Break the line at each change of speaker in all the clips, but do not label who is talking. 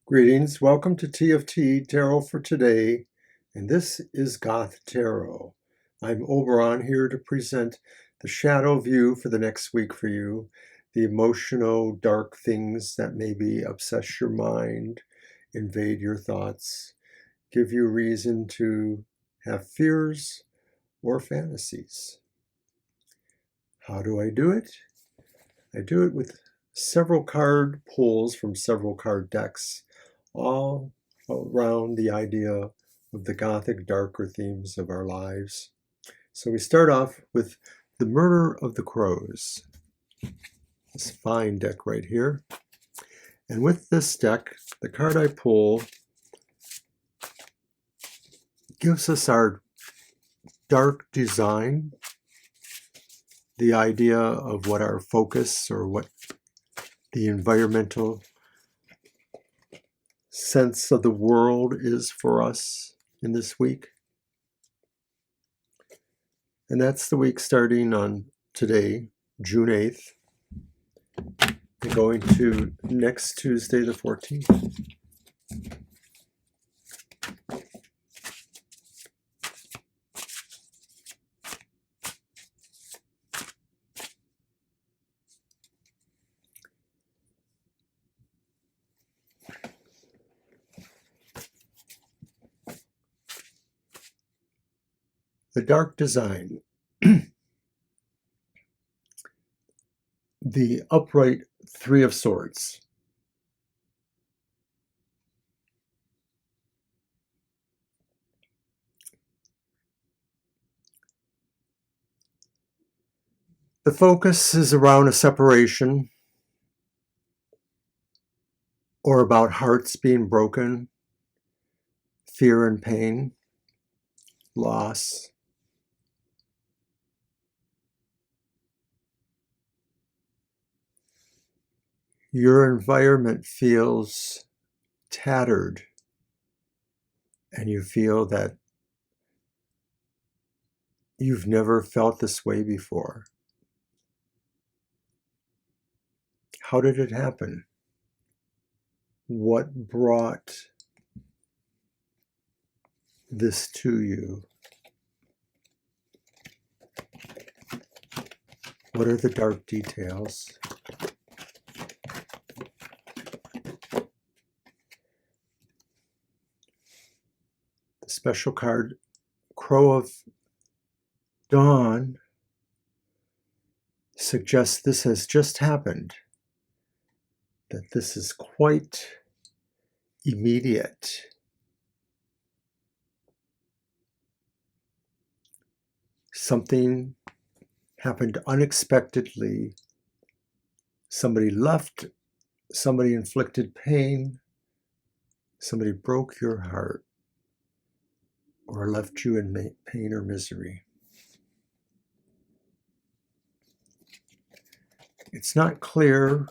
Greetings, welcome to TFT Tarot for today, and this is Goth Tarot. I'm Oberon here to present the shadow view for the next week for you, the emotional, dark things that maybe obsess your mind, invade your thoughts, give you reason to have fears or fantasies. How do I do it? I do it with several card pulls from several card decks, all around the idea of the Gothic darker themes of our lives. So we start off with The Murder of the Crows, this fine deck right here. And with this deck, the card I pull gives us our dark design, the idea of what our focus or what the environmental sense of the world is for us in this week. And that's the week starting on today, June 8th, and going to next Tuesday, the 14th. The dark design. The upright Three of Swords. The focus is around a separation or about hearts being broken, fear and pain, loss. Your environment feels tattered, and you feel that you've never felt this way before. How did it happen? What brought this to you? What are the dark details? The special card, Crow of Dawn, suggests this has just happened, that this is quite immediate. Something happened unexpectedly. Somebody left, somebody inflicted pain, somebody broke your heart, or left you in pain or misery. It's not clear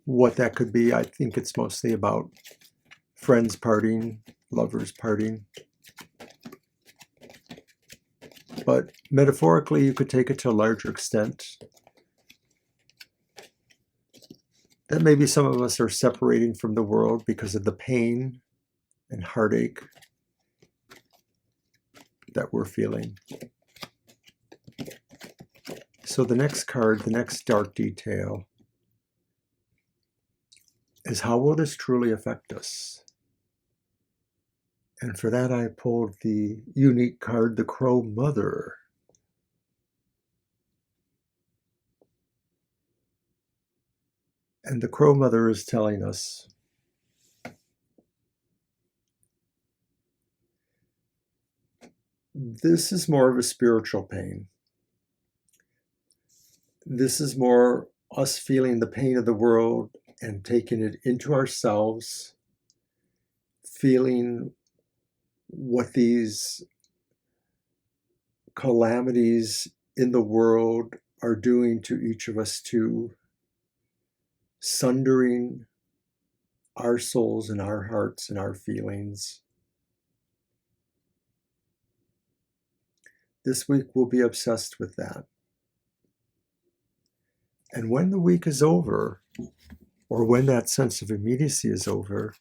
what that could be. I think it's mostly about friends parting, lovers parting. But metaphorically, you could take it to a larger extent. That maybe some of us are separating from the world because of the pain and heartache that we're feeling. So the next card, the next dark detail, is how will this truly affect us? And for that, I pulled the unique card, the Crow Mother. And the Crow Mother is telling us this is more of a spiritual pain. This is more us feeling the pain of the world and taking it into ourselves, feeling what these calamities in the world are doing to each of us too, sundering our souls and our hearts and our feelings. This week we'll be obsessed with that. And when the week is over, or when that sense of immediacy is over,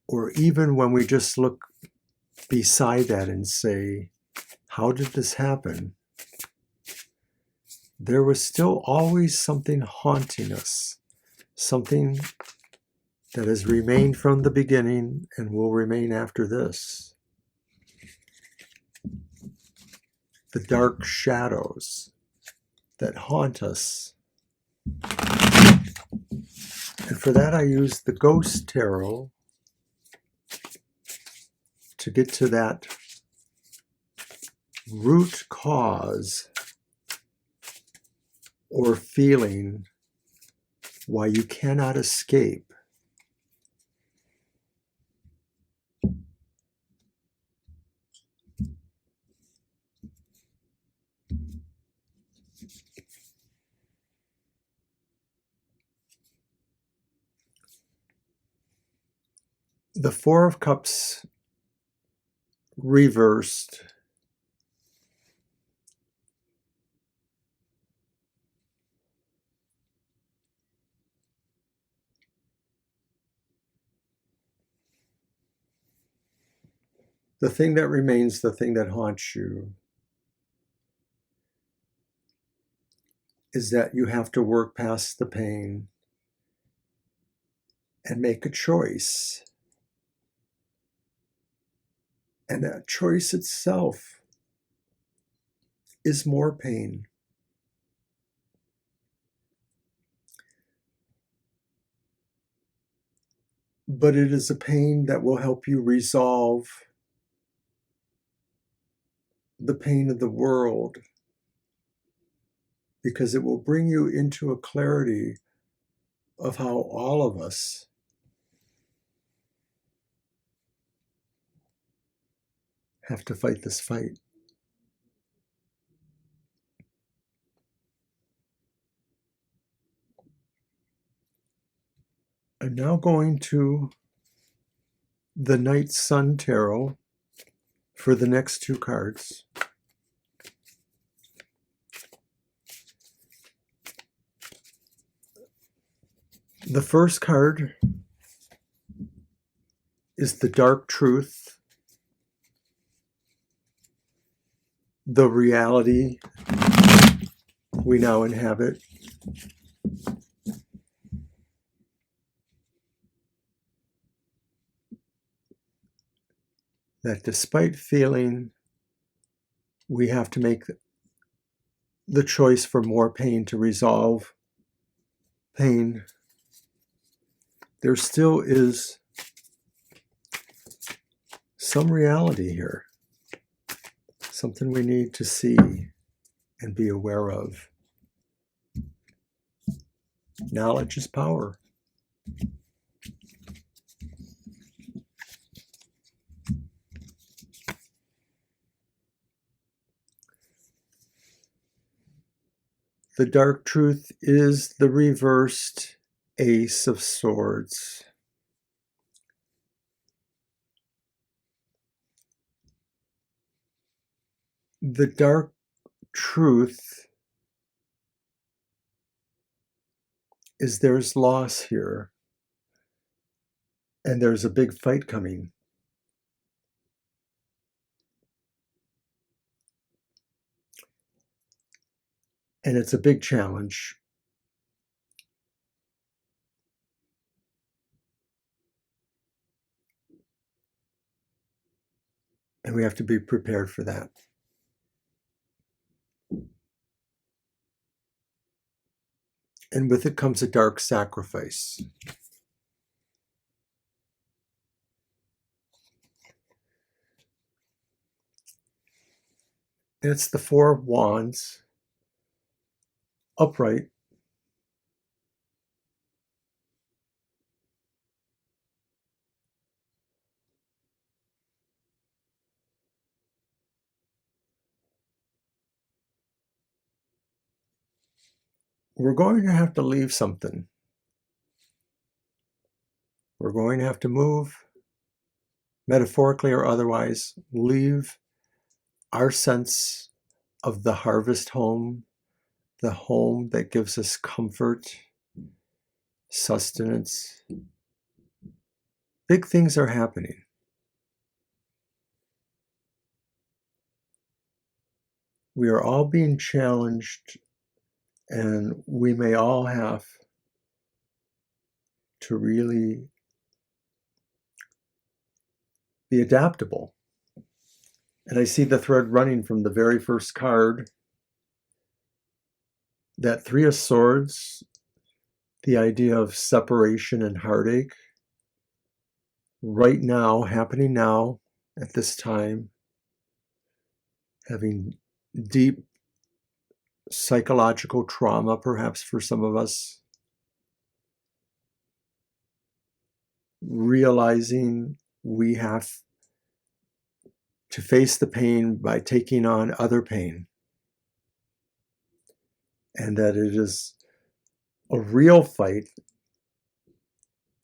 or even when we just look beside that and say, how did this happen? There was still always something haunting us, something that has remained from the beginning and will remain after this. The dark shadows that haunt us. And for that I use the Goth Tarot to get to that root cause or feeling why you cannot escape. The Four of Cups reversed the thing that remains, the thing that haunts you, is that you have to work past the pain and make a choice. And that choice itself is more pain. But it is a pain that will help you resolve the pain of the world, because it will bring you into a clarity of how all of us have to fight this fight. I'm now going to the Night Sun Tarot for the next two cards. The first card is the Dark Truth, the reality we now inhabit. That despite feeling we have to make the choice for more pain to resolve pain, there still is some reality here, something we need to see and be aware of. Knowledge is power. The Dark Truth is the reversed Ace of Swords. The Dark Truth is there's loss here, and there's a big fight coming. And it's a big challenge. And we have to be prepared for that. And with it comes a dark sacrifice. And it's the Four of Wands, upright. We're going to have to leave something. We're going to have to move, metaphorically or otherwise, leave our sense of the harvest home, the home that gives us comfort, sustenance. Big things are happening. We are all being challenged, and we may all have to really be adaptable. And I see the thread running from the very first card, that Three of Swords, the idea of separation and heartache, right now, happening now, at this time, having deep psychological trauma, perhaps for some of us, realizing we have to face the pain by taking on other pain, and that it is a real fight,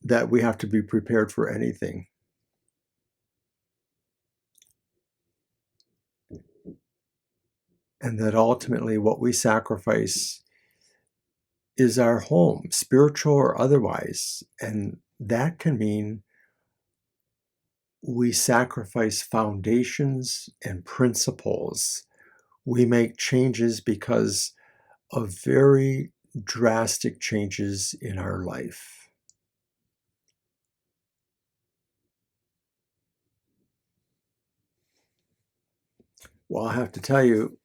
that we have to be prepared for anything. And that ultimately what we sacrifice is our home, spiritual or otherwise. And that can mean we sacrifice foundations and principles. We make changes because of very drastic changes in our life. Well, I have to tell you,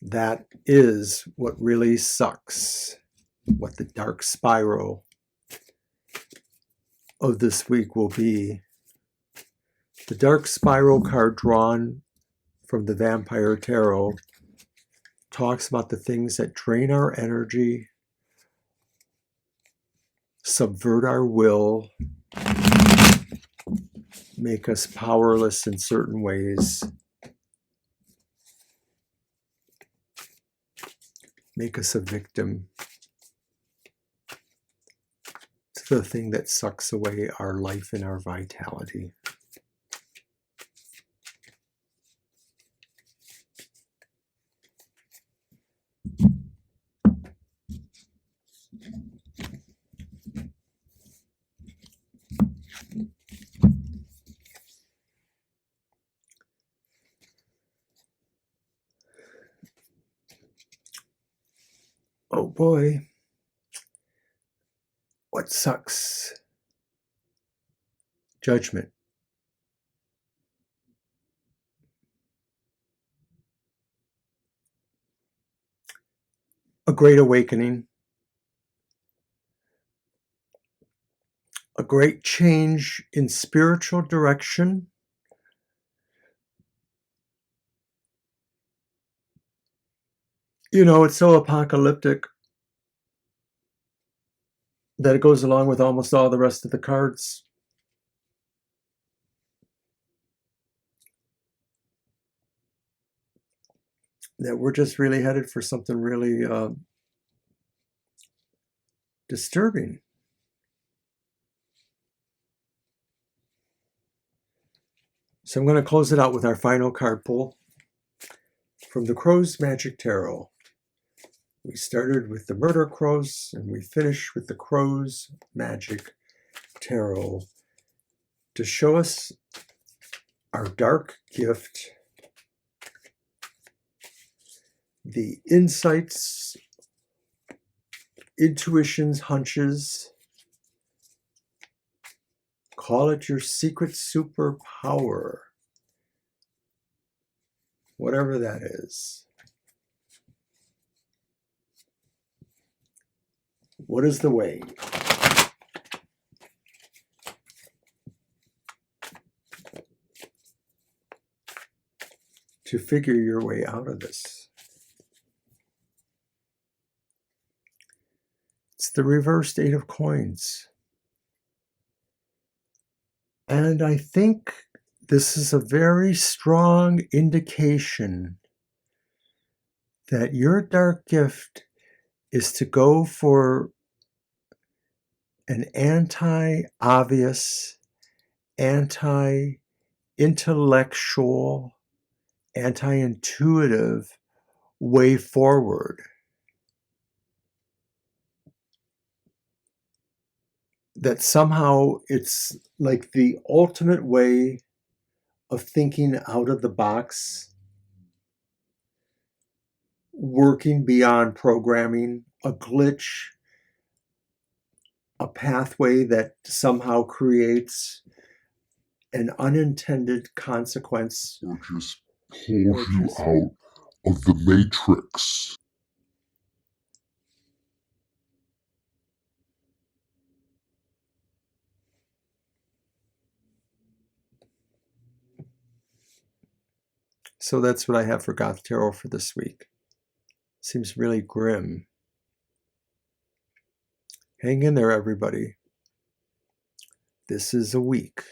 that is what really sucks, what the dark spiral of this week will be. The dark spiral card drawn from the Vampire Tarot talks about the things that drain our energy, subvert our will, make us powerless in certain ways, make us a victim. It's the thing that sucks away our life and our vitality. Oh boy, what sucks? Judgment. A great awakening. A great change in spiritual direction. You know, it's so apocalyptic that it goes along with almost all the rest of the cards. That we're just really headed for something really disturbing. So I'm going to close it out with our final card pull from the Crow's Magic Tarot. We started with the Murder Crows, and we finish with the Crow's Magic Tarot to show us our dark gift, the insights, intuitions, hunches. Call it your secret superpower, whatever that is. What is the way? To figure your way out of this? It's the reversed Eight of Coins. And I think this is a very strong indication that your dark gift is to go for an anti-obvious, anti-intellectual, anti-intuitive way forward. that somehow it's like the ultimate way of thinking out of the box, working beyond programming, a glitch, a pathway that somehow creates an unintended consequence.
Or just pulls you out of the matrix.
So that's what I have for Goth Tarot for this week. Seems really grim. Hang in there, everybody. This is a week.